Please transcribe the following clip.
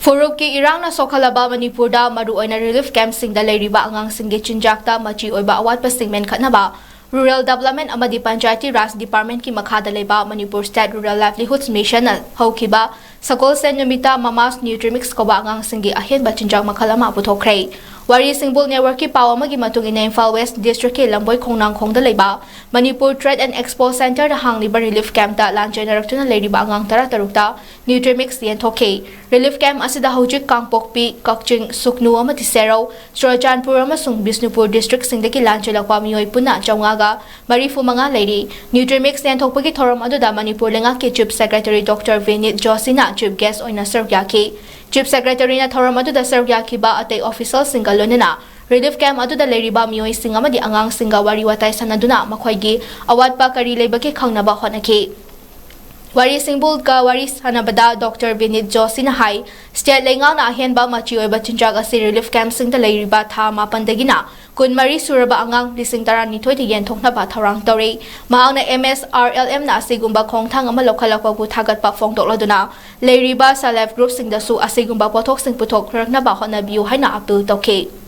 Furukki irangna sokhalaba Manipurda maruoina relief campsingda leiriba angangsinggi chinjakta machi oiba awatpasing menkhatnaba Rural Development amadi Panchayati Raj Department ki makhada leba Manipur State Rural Livelihoods Mission haukiba Sakol Sen Numita Mamas Nutrimix koba angangsinggi ahenba chinjak makhalama puthokre Wari Singbul Network ki paw amagi matung ina Imphal West District ki Lamboy Khongnang khongda leba Manipur Trade and Expo Center da hangliba relief camp da lanjenarakuna leiriba angang tarukta Nutrimix yenthokhe Relief camp asida hojik Kangpokpi Kakching Suknu amati Sero Churachandpur amasung Bisnupur District singdaki lanchelakwa mioi puna chawngaga marifu manga leiri Nutrimix yenthokpagi thoram aduda Manipur lenga ki Chief Secretary Dr. 𝐌𝐒𝐑𝐋𝐌 𝐋𝐿 Chief Guest oina servyaki Chief Secretary na thoram aduda servyaki ba atay official singa lonina Relief camp aduda leiriba mioi singa amadi angang singa wari watay sanaduna makhoigi awatpa kari leibaki khangnaba honaki Wari Singbul ka wari sanabada Dr. 𝐌𝐒𝐑𝐋𝐿 na hai state lengang na ahenba machi oiba chinjak asi relief camp singda leiriba tha mapandagina kun mari suraba angang lising taran nithoi ti yenthokna ba tharang tori maangna MSRLM na asigumba khongthang ama lokhalakwa bu thagatpa phongtokladuna leiriba self group singda su asigumba pothok sing puthok rakna ba hona biu haina appeal tokhe